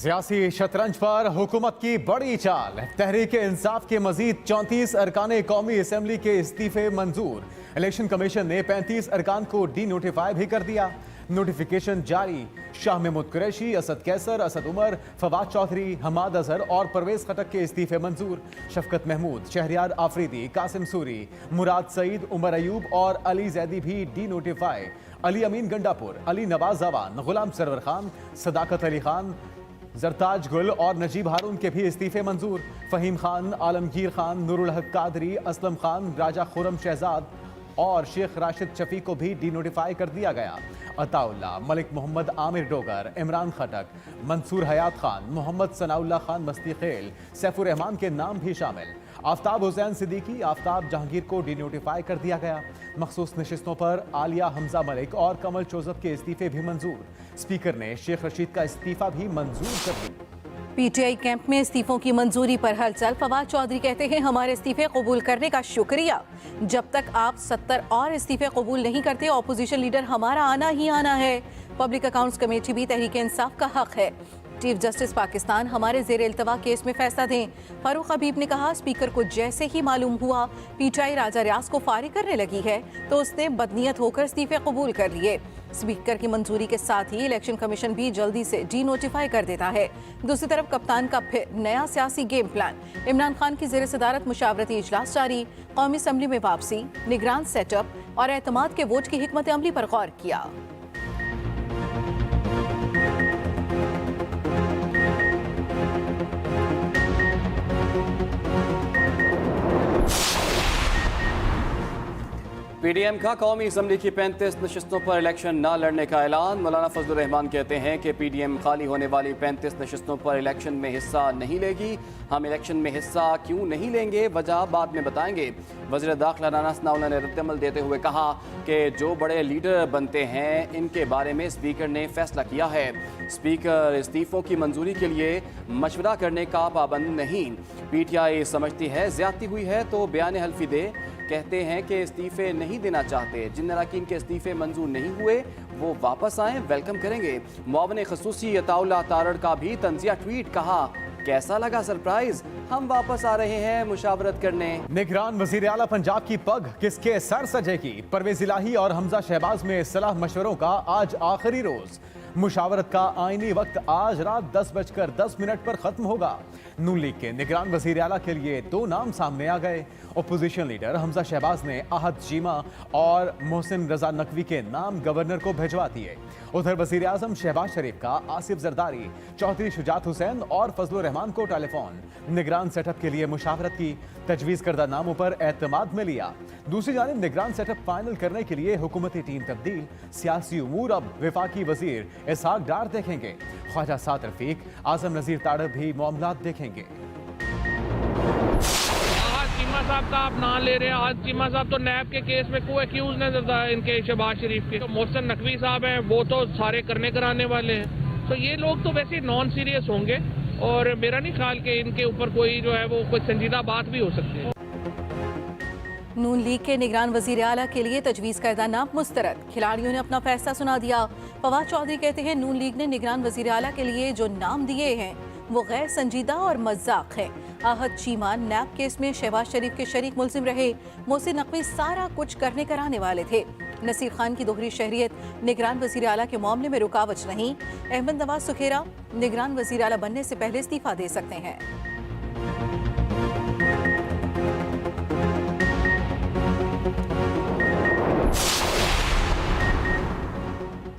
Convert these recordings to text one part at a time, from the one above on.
सियासी शतरंज पर हुकूमत की बड़ी चाल। तहरीक इंसाफ के मजीद 34 अरकान कौमी असम्बली के इस्तीफे मंजूर। इलेक्शन कमीशन ने 35 अरकान को डी नोटिफाई भी कर दिया। नोटिफिकेशन जारी। शाह महमूद कुरैशी, असद कैसर, असद उमर, फवाद चौधरी, हमाद अजहर और परवेज खटक के इस्तीफे मंजूर। शफकत महमूद, शहरियार आफरीदी, कासिम सूरी, मुराद सईद, उमर अयूब और अली जैदी भी डी नोटिफाई। अली अमीन गंडापुर, अली नवाज जवान, गुलाम सरवर खान, सदाकत अली खान, जरताज गुल और नजीब हारून के भी इस्तीफे मंजूर। फहीम खान, आलमगीर खान, नूरुल हक कादरी, असलम खान, राजा खुरम शहजाद और शेख राशिद शफी को भी डी नोटिफाई कर दिया गया। अताउल्ला, मलिक मोहम्मद आमिर डोगर, इमरान खटक, मंसूर हयात खान, मोहम्मद सनाउल्ला खान मस्ती खेल, सैफुर रहमान के नाम भी शामिल। आफ्ताब हुसैन सिद्दीकी, आफ्ताब जहांगीर को डी नोटिफाई कर दिया गया। मखसूस नशिस्तों पर आलिया हमजा मलिक और कमल चोजब के इस्तीफे भी मंजूर। स्पीकर ने शेख रशीद का इस्तीफा भी मंजूर कर दिया। पीटीआई कैंप में इस्तीफों की मंजूरी पर हलचल। फवाद चौधरी कहते हैं, हमारे इस्तीफे कबूल करने का शुक्रिया। जब तक आप 70 और इस्तीफे कबूल नहीं करते, ऑपोजिशन लीडर हमारा आना ही आना है। पब्लिक अकाउंट्स कमेटी भी तहरीक इंसाफ का हक है। चीफ जस्टिस पाकिस्तान हमारे जेर इल्तवा केस में फैसला दें। फारूक हबीब ने कहा, स्पीकर को जैसे ही मालूम हुआ पीटीआई राजा रियाज को फारिग करने लगी है तो उसने बदनीयत होकर इस्तीफे कबूल कर लिए। स्पीकर की मंजूरी के साथ ही इलेक्शन कमीशन भी जल्दी से डी नोटिफाई कर देता है। दूसरी तरफ कप्तान का फिर नया सियासी गेम प्लान। इमरान खान की जेर सदारत मुशावरती इजलास जारी। कौमी असम्बली में वापसी, निगरान सेटअप और एतमाद के वोट की हिकमत अमली पर गौर किया। पीडीएम का कौमी असम्बली की 35 नशिस्तों पर इलेक्शन न लड़ने का ऐलान। मौलाना फजलुर रहमान कहते हैं कि पीडीएम खाली होने वाली 35 नशिस्तों पर इलेक्शन में हिस्सा नहीं लेगी। हम इलेक्शन में हिस्सा क्यों नहीं लेंगे, वजह बाद में बताएंगे। वज़ीर दाखिला राना सनाउल्लाह ने रद्दअमल देते हुए कहा कि जो बड़े लीडर बनते हैं इनके बारे में स्पीकर ने फैसला किया है। स्पीकर इस्तीफों की मंजूरी के लिए मशवरा करने का पाबंद नहीं। पीटीआई समझती है ज्यादती हुई है तो बयान हल्फी दे। कहते हैं कि इस्तीफे नहीं देना चाहते। जिन अरकान के इस्तीफे मंजूर नहीं हुए वो वापस आए, वेलकम करेंगे। मुआविन खसूसी अताउल्ला तारड़ का भी तंजिया ट्वीट। कहा, कैसा लगा सरप्राइज, हम वापस आ रहे हैं मुशावरत करने। निगरान वजीर आला पंजाब की पग किसके सर सजेगी। परवेज इलाही और हमजा शहबाज में सलाह मशवरों का आज आखिरी रोज। मुशावरत का आईनी वक्त आज रात 10:10 पर खत्म होगा। नून लीग के निगरान वजीर आला के लिए 2 नाम सामने आ गए। ओपोजिशन लीडर हमजा शहबाज ने आहद चीमा और मोहसिन रजा नकवी के नाम गवर्नर को भिजवा दिए। उधर वजीर आजम शहबाज शरीफ का आसिफ जरदारी, चौधरी शुजात हुसैन और फजलुर रहमान को टेलीफोन। निगरान सेटअप के लिए मुशावरत की। तजवीज़ करदा नामों पर एतमाद में लिया। दूसरी जानिब निगरान सेटअप फाइनल करने के लिए हुकूमती टीम तब्दील। सियासी उमूर अब वफाकी वजीर इसहाक डार देखेंगे। ख्वाजा साद रफीक, आजम नजीर ताड़ब भी मामलात देखेंगे। चीमा साहब का आप नाम ले रहे हैं। आज चीमा साहब तो नैब के केस में को एक्यूज नजर था इनके शहबाज शरीफ के। तो मोहसिन नकवी साहब हैं, वो तो सारे करने कराने वाले हैं। तो ये लोग तो वैसे नॉन सीरियस होंगे और मेरा नहीं ख्याल कि इनके ऊपर कोई जो है वो कोई संजीदा बात भी हो सकती है। नून लीग के निगरान वजीर आला के लिए तजवीज़ करदा नाम मुस्तरद। खिलाड़ियों ने अपना फैसला सुना दिया। फवाद चौधरी कहते हैं, नून लीग ने निगरान वजीर आला के लिए जो नाम दिए हैं वो गैर संजीदा और मजाक है। आहद चीमा नैब केस में शहबाज शरीफ के शरीक मुलजिम रहे। मोहसिन नकवी सारा कुछ करने कराने वाले थे। नसीर खान की दोहरी शहरियत निगरान वजीर आला के मामले में रुकावट नहीं। अहमद नवाज सुखेरा निगरान वजीर आला बनने से पहले इस्तीफा दे सकते हैं।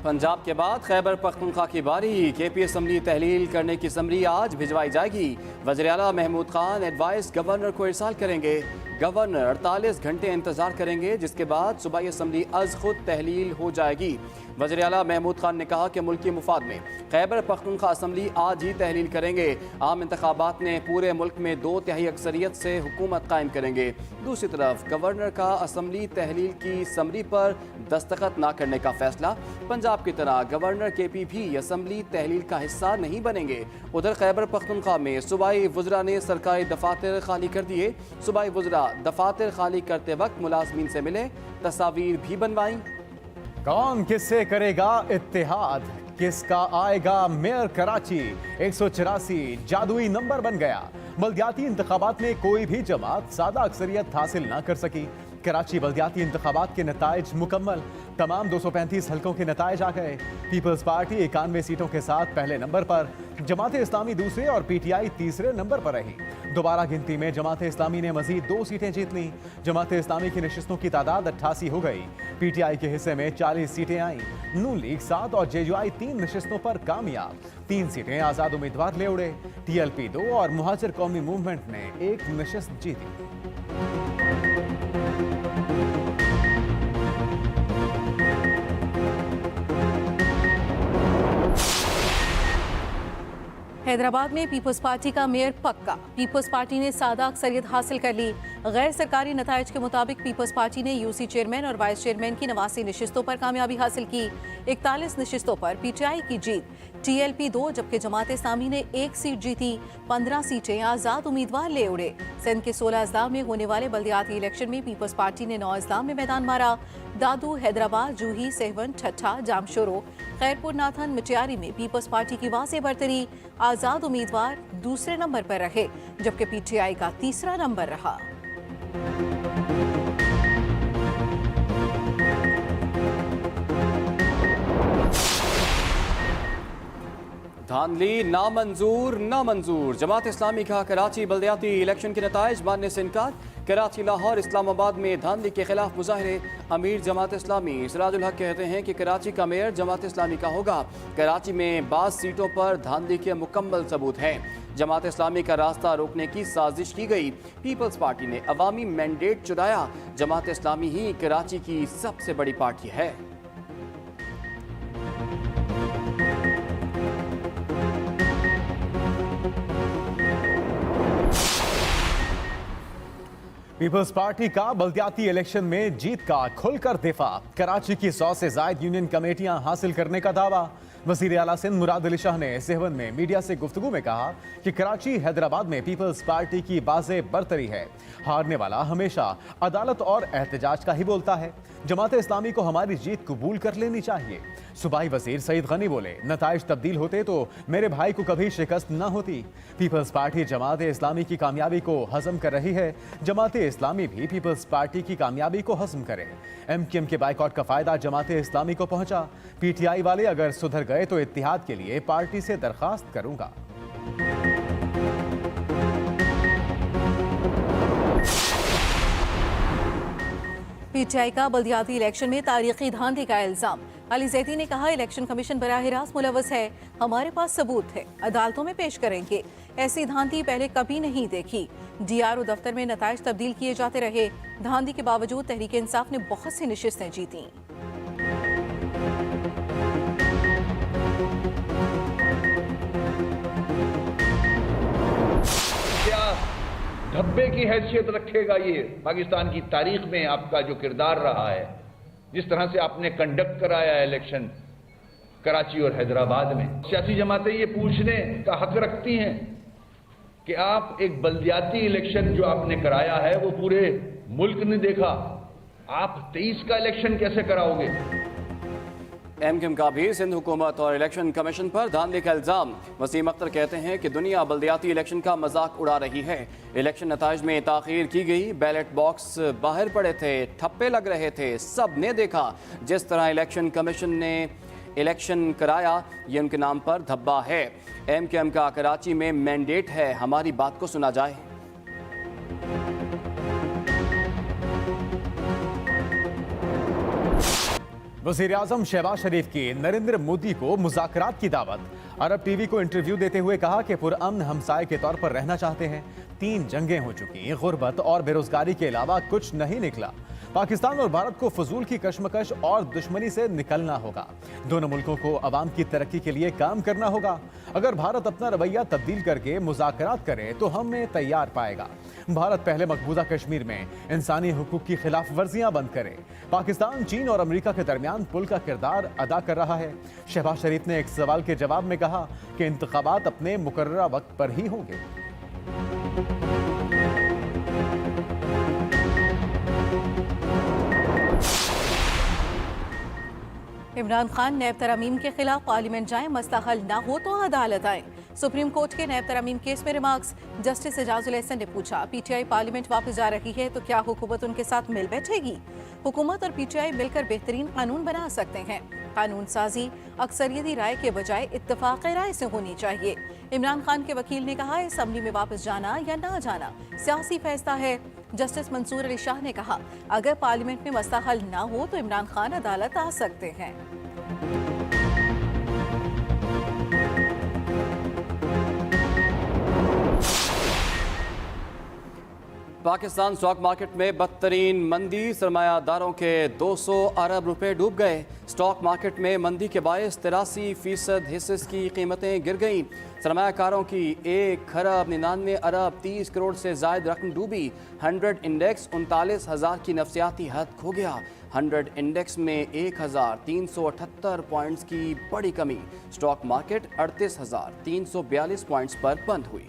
पंजाब के बाद खैबर पख्तूनख्वा की बारी। केपी असम्बली तहलील करने की समरी आज भिजवाई जाएगी। वज़ीर आला महमूद खान एडवाइस गवर्नर को इरसाल करेंगे। गवर्नर 48 घंटे इंतजार करेंगे, जिसके बाद सूबाई असम्बली अज खुद तहलील हो जाएगी। वज़ीर आला महमूद खान ने कहा कि मुल्की मुफाद में खैबर पख्तूनख्वा असम्बली आज ही तहलील करेंगे। आम इंतखाबात में पूरे मुल्क में 2/3 अक्सरियत से हुकूमत कायम करेंगे। दूसरी तरफ गवर्नर का असम्बली तहलील की समरी पर दस्तखत न करने का फैसला। पंजाब की तरह गवर्नर केपी भी असम्बली तहलील का हिस्सा नहीं बनेंगे। उधर खैबर पख्तूनख्वा में सूबाई वज़रा ने सरकारी दफातर खाली कर दिए। सूबाई वज़रा दफातर खाली करते वक्त मुलाजमीन से मिले, तस्वीर भी बनवाई। कौन किससे करेगा इत्तेहाद, किसका आएगा मेयर कराची? 184 जादुई नंबर बन गया। बल्दियाती इंतखाबात में कोई भी जमात सादा अक्सरियत हासिल ना कर सकी। कराची बल्दियाती इंतखाबात के नताइज मुकम्मल। तमाम 235 हलकों के नताइज आ गए। पीपल्स पार्टी 91 सीटों के साथ पहले नंबर पर, जमात इस्लामी दूसरे और पीटीआई तीसरे नंबर पर रही। दोबारा गिनती में जमात इस्लामी ने मजीद 2 सीटें जीत लीं। जमात इस्लामी की नशिस्तों की तादाद 88 हो गई। पीटीआई के हिस्से में 40 सीटें आईं। नून लीग 7 और जेयूआई 3 नशिस्तों पर कामयाब। 3 सीटें आजाद उम्मीदवार ले उड़े। टीएलपी 2 और मुहाजिर कौमी मूवमेंट ने 1 नशिस्त जीती। हैदराबाद में पीपल्स पार्टी का मेयर पक्का। पीपल्स पार्टी ने सादा अक्सरियत हासिल कर ली। गैर सरकारी नताइज के मुताबिक पीपल्स पार्टी ने यूसी चेयरमैन और वाइस चेयरमैन की 89 नशिस्तों पर कामयाबी हासिल की। 41 नशिस्तों पर पीटीआई की जीत। टीएलपी 2 जबकि जमात इस्लामी ने 1 सीट जीती। 15 सीटें आजाद उम्मीदवार ले उड़े। सिंध के 16 अजला में होने वाले बल्दियाती इलेक्शन में पीपल्स पार्टी ने 9 अजला में मैदान मारा। दादू, हैदराबाद, जूही, सेहवन, ठट्ठा, जामशोरो, खैरपुर, नाथन, मिटियारी में पीपल्स पार्टी की वाज़ेह बरतरी। आजाद उम्मीदवार दूसरे नंबर पर रहे, जबकि पीटीआई का तीसरा नंबर रहा। धांधली नामंजूर नामंजूर। जमात इस्लामी का कराची बल्दियाती इलेक्शन के नताइज मानने से इनकार। कराची, लाहौर, इस्लामाबाद में धांधली के खिलाफ मुजाहरे। अमीर जमात इस्लामी सिराजुल हक कहते हैं कि कराची का मेयर जमात इस्लामी का होगा। कराची में 12 सीटों पर धांधली के मुकम्मल सबूत हैं। जमात इस्लामी का रास्ता रोकने की साजिश की गई। पीपल्स पार्टी ने अवामी मैंडेट चुराया। जमात इस्लामी ही कराची की सबसे बड़ी पार्टी है। पीपल्स पार्टी का बल्दियाती इलेक्शन में जीत का खुलकर दिफा। कराची की 100 से ज्यादा यूनियन कमेटियां हासिल करने का दावा। वजीर आला सिंध मुराद अली शाह ने सेहवन में मीडिया से गुफ्तगू में कहा कि कराची, हैदराबाद में पीपल्स पार्टी की बाज़े बरतरी है। हारने वाला हमेशा अदालत और एहतजाज का ही बोलता है। जमात इस्लामी को हमारी जीत कबूल कर लेनी चाहिए। सूबाई वजीर सईद गनी बोले, नताइज तब्दील होते तो मेरे भाई को कभी शिकस्त न होती। पीपल्स पार्टी जमात इस्लामी की कामयाबी को हजम कर रही है। जमात इस्लामी भी पीपल्स पार्टी की कामयाबी को हजम करे। एमक्यूएम के बाइकआउट का फायदा जमात इस्लामी को पहुंचा। पीटीआई वाले अगर सुधर गए तो इत्तिहाद के लिए पार्टी से दरखास्त करूंगा। पीटीआई का बल्दियाती इलेक्शन में तारीखी धांधली का इल्जाम। अली जैदी ने कहा, इलेक्शन कमीशन बराह रास्त मुलव्वस है। हमारे पास सबूत है, अदालतों में पेश करेंगे। ऐसी धांधली पहले कभी नहीं देखी। डीआरओ दफ्तर में नताइज तब्दील किए जाते रहे। धांधली के बावजूद तहरीक इंसाफ ने बहुत सी नशिस्तें जीती। धब्बे की हैसियत रखेगा ये पाकिस्तान की तारीख में आपका जो किरदार रहा है, जिस तरह से आपने कंडक्ट कराया इलेक्शन कराची और हैदराबाद में। सियासी जमातें ये पूछने का हक रखती हैं कि आप एक बल्दियाती इलेक्शन जो आपने कराया है वो पूरे मुल्क ने देखा, आप 23 का इलेक्शन कैसे कराओगे? एमक्यूएम का भी सिंध हुकूमत और इलेक्शन कमीशन पर धांधली का इल्जाम। वसीम अख्तर कहते हैं कि दुनिया बल्दियाती इलेक्शन का मजाक उड़ा रही है। इलेक्शन नताइज में ताखीर की गई, बैलेट बॉक्स बाहर पड़े थे, ठप्पे लग रहे थे, सब ने देखा। जिस तरह इलेक्शन कमीशन ने इलेक्शन कराया, ये उनके नाम पर धब्बा है। एमक्यूएम का कराची में मैंडेट है, हमारी बात को सुना जाए। वज़ीर आज़म शहबाज शरीफ की नरेंद्र मोदी को मुज़ाकरात की दावत। अरब टीवी को इंटरव्यू देते हुए कहा कि पुरअमन हमसाये के तौर पर रहना चाहते हैं। 3 जंगें हो चुकी, गुर्बत और बेरोजगारी के अलावा कुछ नहीं निकला। पाकिस्तान और भारत को फजूल की कशमकश और दुश्मनी से निकलना होगा। दोनों मुल्कों को अवाम की तरक्की के लिए काम करना होगा। अगर भारत अपना रवैया तब्दील करके मुज़ाकरात करे तो हमें तैयार पाएगा। भारत पहले मकबूजा कश्मीर में इंसानी हुकूक की खिलाफ वर्जियां बंद करे। पाकिस्तान, चीन और अमेरिका के दरमियान पुल का किरदार अदा कर रहा है। शहबाज शरीफ ने एक सवाल के जवाब में कहा कि इंतखाबात अपने मुकर्ररा वक्त पर ही होंगे। इमरान खान नैब तरमीम के खिलाफ पार्लियामेंट जाएं, मसला हल ना हो तो अदालत आए। सुप्रीम कोर्ट के नैब तरमीम केस में रिमार्क्स। जस्टिस एजाजुल एहसन ने पूछा, पीटीआई पार्लियामेंट वापस जा रही है तो क्या हुकूमत उनके साथ मिल बैठेगी? हुकूमत और पीटीआई मिलकर बेहतरीन कानून बना सकते हैं। कानून साजी अक्सरियती राय के बजाय इत्तफाक राय से होनी चाहिए। इमरान खान के वकील ने कहा, असम्बली में वापस जाना या ना जाना सियासी फैसला है। जस्टिस मंसूर अली शाह ने कहा, अगर पार्लियामेंट में मसला हल ना हो तो इमरान खान अदालत आ सकते हैं। पाकिस्तान स्टॉक मार्केट में बदतरीन मंदी, सरमायादारों के 200 अरब रुपए डूब गए। स्टॉक मार्केट में मंदी के बायस 83% हिस्से की कीमतें गिर गईं। सरमायाकारों की 1 खरब 99 अरब 30 करोड़ से जायद रकम डूबी। 100 इंडेक्स 39,000 की नफसियाती हद खो गया। 100 इंडेक्स में 1,378 पॉइंट्स की बड़ी कमी। स्टॉक मार्केट 38,342 पॉइंट्स पर बंद हुई।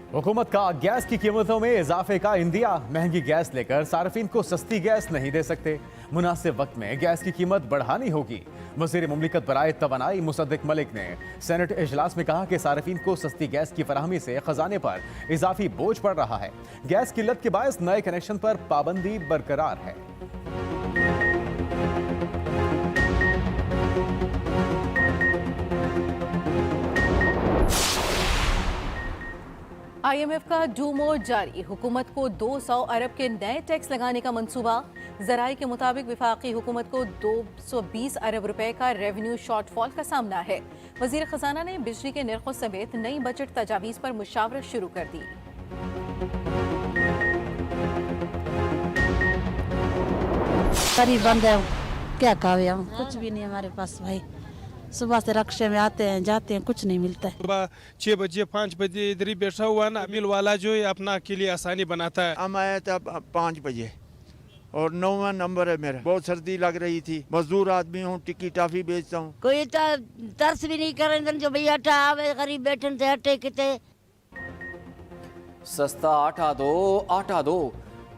हुकूमत का गैस की कीमतों में इजाफे का इंदिया। महंगी गैस लेकर सार्फिन को सस्ती गैस नहीं दे सकते। मुनासिब वक्त में गैस की कीमत बढ़ानी होगी। वज़ीर मुमलिकत बराए तवानाई मुसद्दिक मलिक ने सेनेट इजलास में कहा कि सार्फिन को सस्ती गैस की फराहमी से खजाने पर इजाफी बोझ पड़ रहा है। गैस किल्लत के बायस नए कनेक्शन पर पाबंदी बरकरार है। IMF का डू मोर जारी। हुकूमत को 200 अरब के नए टैक्स लगाने का मंसूबा। जराये के मुताबिक विफाकी हुकूमत को 220 अरब रुपए का रेवेन्यू शॉर्टफॉल का सामना है। वजीर खजाना ने बिजली के निर्खों समेत नई बजट तजावीज़ पर मुशावरत शुरू कर दी। करीब बंद है, क्या कहे हम, कुछ भी नहीं हमारे पास भाई। सुबह से रक्शे में आते हैं जाते हैं, कुछ नहीं मिलता है। सुबह 6 बजे 5 बजे इधर ही बैठा हुआ ना, मिल वाला जो है अपना के लिए आसानी बनाता है। हम आए थे 5 बजे और 9वां नंबर है मेरा। बहुत सर्दी लग रही थी, मजदूर आदमी हूँ, टिक्की टाफी बेचता हूँ। कोई तरस भी नहीं करे जो भैया आटा आवे गरीब बैठन से हटे किते। सस्ता आटा दो।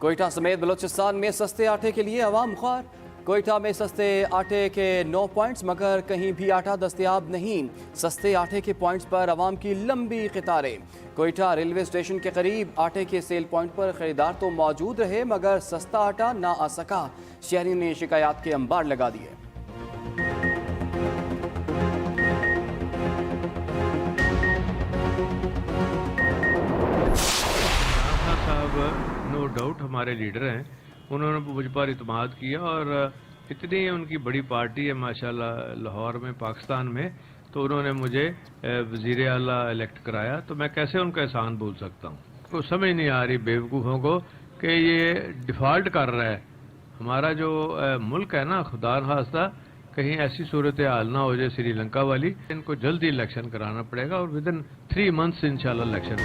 कोयटा समेत बलूचिस्तान में सस्ते आटे के लिए अवाम ख्वार। कोयटा में सस्ते आटे के 9 पॉइंट्स, मगर कहीं भी आटा दस्तयाब नहीं। सस्ते आटे के पॉइंट्स पर अवाम की लंबी कतारें। कोयटा रेलवे स्टेशन के करीब आटे के सेल पॉइंट पर खरीदार तो मौजूद रहे, मगर सस्ता आटा ना आ सका। शहरी ने शिकायत के अंबार लगा दिए। नो डाउट हमारे लीडर हैं, उन्होंने मुझ पर इत्मीनान किया और इतनी उनकी बड़ी पार्टी है माशाल्लाह लाहौर में पाकिस्तान में, तो उन्होंने मुझे वज़ीर आला इलेक्ट कराया, तो मैं कैसे उनका एहसान भूल सकता हूँ। तो समझ नहीं आ रही बेवकूफ़ों को कि ये डिफ़ॉल्ट कर रहा है हमारा जो मुल्क है ना, खुदा खास्ता कहीं ऐसी सूरत हाल ना हो जाए श्रीलंका वाली। इनको जल्दी इलेक्शन कराना पड़ेगा और विदिन 3 मंथ्स इंशाल्लाह इलेक्शन।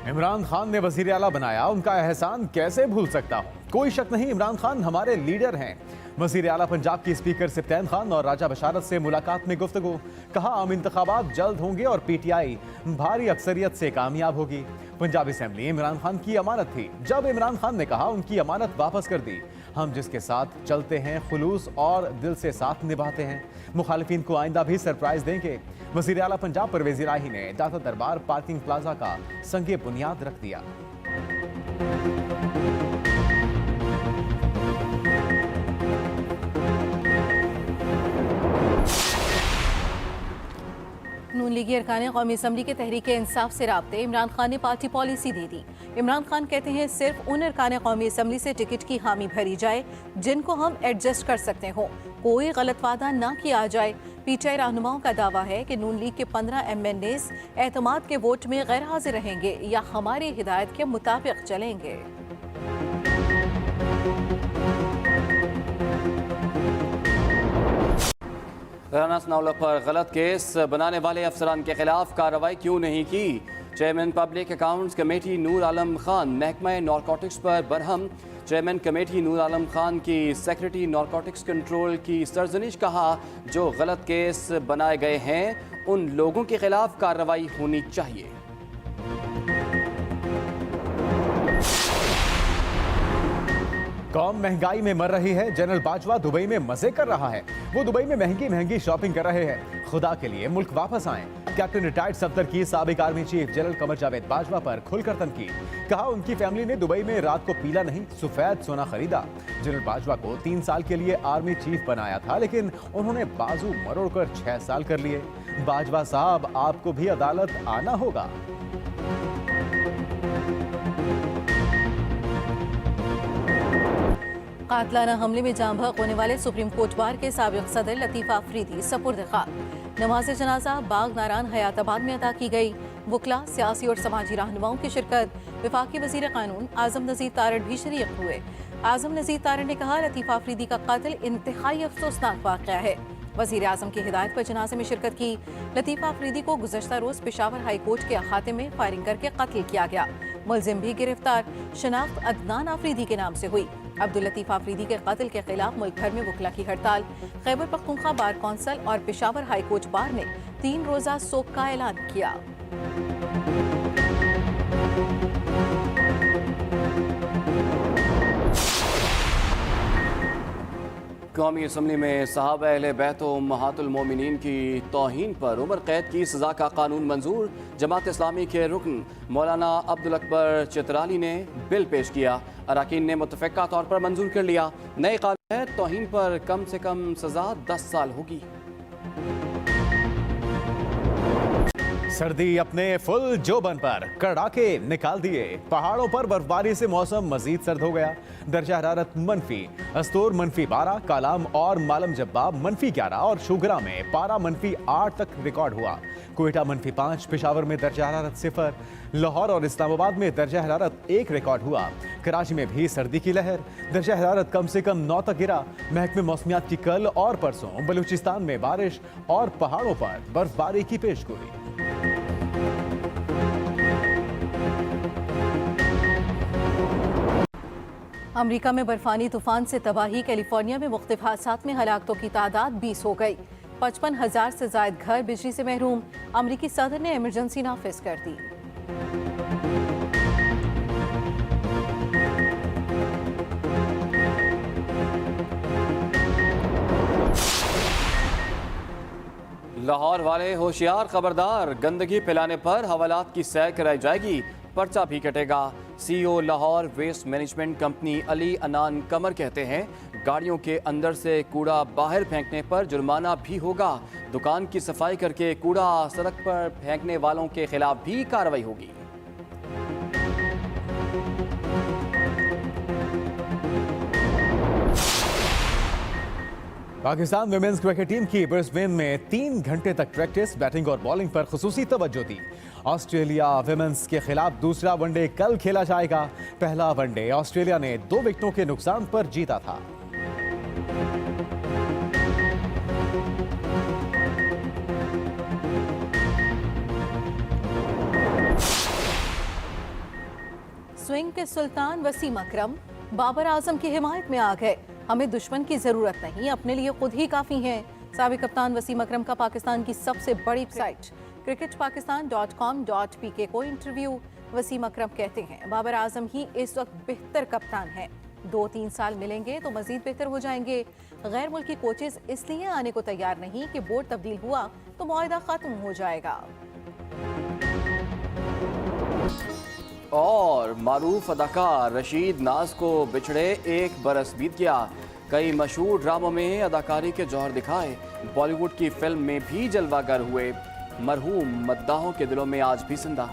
इमरान खान ने वजीर आला बनाया, उनका एहसान कैसे भूल सकता हूँ। कोई शक नहीं, इमरान खान हमारे लीडर हैं। वजीर आला पंजाब की स्पीकर सिफ्तैन खान और राजा बशारत से मुलाकात में गुफ्तगू। कहा, आम इंतखाबात जल्द होंगे और पीटीआई भारी अक्सरियत से कामयाब होगी। पंजाब असेंबली इमरान खान की अमानत थी। जब इमरान खान ने कहा उनकी अमानत वापस कर दी। हम जिसके साथ चलते हैं खुलूस और दिल से साथ निभाते हैं। मुखालिफिन को आइंदा भी सरप्राइज देंगे। वजीर आला पंजाब परवेज इलाही ने दाता दरबार पार्किंग प्लाजा का संगे बुनियाद रख दिया। नून लीगी अरकान कौमी असम्बली के तहरीक इंसाफ से राब्ते। इमरान खान ने पार्टी पॉलिसी दे दी। इमरान खान कहते हैं सिर्फ उन अरकान कौमी असम्बली से टिकट की हामी भरी जाए जिनको हम एडजस्ट कर सकते हों, कोई गलत वादा ना किया जाए। पीटीआई रहनुमाओं का दावा है कि नून लीग के 15 MNAs एतमाद के वोट में गैर हाजिर रहेंगे या हमारी हिदायत के मुताबिक चलेंगे। राना सनाउल्लाह पर गलत केस बनाने वाले अफसरान के खिलाफ कार्रवाई क्यों नहीं की? Chairman public accounts committee Noor Alam Khan महकमा नारकोटिक्स पर बरहम। चेयरमैन कमेटी नूर आलम खान की सेक्रेटरी नारकोटिक्स कंट्रोल की सरजनिश। कहा, जो गलत केस बनाए गए हैं उन लोगों के खिलाफ कार्रवाई होनी चाहिए। कौम महंगाई में मर रही है, जनरल बाजवा दुबई में मजे कर रहा है। वो दुबई में महंगी महंगी शॉपिंग कर रहे हैं। खुदा के लिए मुल्क वापस आएं। कैप्टन रिटायर्ड सफदर की साबिक army chief general Qamar Javed Bajwa पर खुलकर तनकीद। कहा उनकी फैमिली ने दुबई में रात को पीला नहीं, सफेद सोना खरीदा। जनरल बाजवा को 3 साल के लिए आर्मी चीफ बनाया था, लेकिन उन्होंने बाजू मरोड़कर 6 साल कर लिए। बाजवा साहब, आपको भी अदालत आना होगा। कातलाना हमले में जाँ बहक होने वाले सुप्रीम कोर्ट बार के साबिक सदर लतीफ़ा अफरीदी सपुर्द खाक। नमाज जनाजा बाग नारान हयाताबाद में अदा की गई। वकला, सियासी और समाजी रहनुमाओं की शिरकत। वफाकी वज़ीर कानून आज़म नज़ीर तारड़ भी शरीक हुए। आज़म नज़ीर तारड़ ने कहा, लतीफ़ा अफरीदी का कत्ल इंतहाई अफसोसनाक वाक़या है। वज़ीर आज़म की हिदायत पर जनाजे में शिरकत की। लतीफ़ा अफरीदी को गुज़श्ता रोज़ पेशावर हाई कोर्ट के अहाते में फायरिंग करके कत्ल किया गया। मुलजिम भी गिरफ्तार। शनाख्त अदनान अफरीदी के नाम से हुई। अब्दुल लतीफ़ अफरीदी के कत्ल के खिलाफ मुल्क भर में वकला की हड़ताल। खैबर पख्तूनख्वा बार कौंसिल और पेशावर हाई कोर्ट बार ने 3 रोज़ा सोग का ऐलान किया। कौमी असम्बली में साहबा अहले बैत व उम्महातुल मोमिनीन की तौहीन पर उम्र कैद की सज़ा का कानून मंजूर। जमात इस्लामी के रुकन मौलाना अब्दुल अकबर चित्राली ने बिल पेश किया। अराकीन ने मुतफ़क्का तौर पर मंजूर कर लिया। नए कानून में तौहीन पर कम से कम सज़ा 10 साल होगी। सर्दी अपने फुल जोबन पर कड़ाके निकाल दिए। पहाड़ों पर बर्फबारी से मौसम मजीद सर्द हो गया। दर्जा हरारत मनफी। अस्तोर -12, कालाम और मालम जब्बाब -11 और शुगरा में पारा -8 तक रिकॉर्ड हुआ। कोयटा -5, पेशावर में दर्जा हरारत 0, लाहौर और इस्लामाबाद में दर्जा हरारत 1 रिकॉर्ड हुआ। कराची में भी सर्दी की लहर। दर्जा हरारत कम से कम 9 तक गिरा। महकमे मौसमियात की कल और परसों बलूचिस्तान में बारिश और पहाड़ों पर बर्फबारी की पेशगोई। अमेरिका में बर्फानी तूफान से तबाही। कैलिफोर्निया में मुख्तलिफ हादसात में हलाकतों की तादाद 20 हो गई। 55,000 से जायद घर बिजली से महरूम। अमेरिकी सदर ने इमरजेंसी नाफिज कर दी। लाहौर वाले होशियार, खबरदार, गंदगी फैलाने पर हवालात की सैर कराई जाएगी, पर्चा भी कटेगा। CEO Lahore waste management company Ali Anan Qamar कहते हैं, गाड़ियों के अंदर से कूड़ा बाहर फेंकने पर जुर्माना भी होगा। दुकान की सफाई करके कूड़ा सड़क पर फेंकने वालों के खिलाफ भी कार्रवाई होगी। पाकिस्तान विमेंस क्रिकेट टीम की ब्रिस्बेन में 3 घंटे तक प्रैक्टिस। बैटिंग और बॉलिंग पर खुसूसी तवज्जो दी। ऑस्ट्रेलिया विमेंस के खिलाफ दूसरा वनडे कल खेला जाएगा। पहला वनडे ऑस्ट्रेलिया ने 2 विकेटों के नुकसान पर जीता था। स्विंग के सुल्तान वसीम अकरम बाबर आजम की हिमायत में आ गए। हमें दुश्मन की जरूरत नहीं, अपने लिए खुद ही काफी हैं। साबिक कप्तान वसीम अकरम का पाकिस्तान की सबसे बड़ी साइट cricketpakistan.com.pk को इंटरव्यू। वसीम अकरम कहते हैं, बाबर आजम ही इस वक्त बेहतर कप्तान हैं। 2-3 साल मिलेंगे तो मजीद बेहतर हो जाएंगे। गैर मुल्की कोचेस इसलिए आने को तैयार नहीं कि बोर्ड तब्दील हुआ तो मुआहदा खत्म हो जाएगा। और मारूफ अदाकार रशीद नाज को बिछड़े 1 बरस बीत गया। कई मशहूर ड्रामों में अदाकारी के जौहर दिखाए। बॉलीवुड की फिल्म में भी जलवागर हुए। मरहूम मद्दाहों के दिलों में आज भी जिंदा।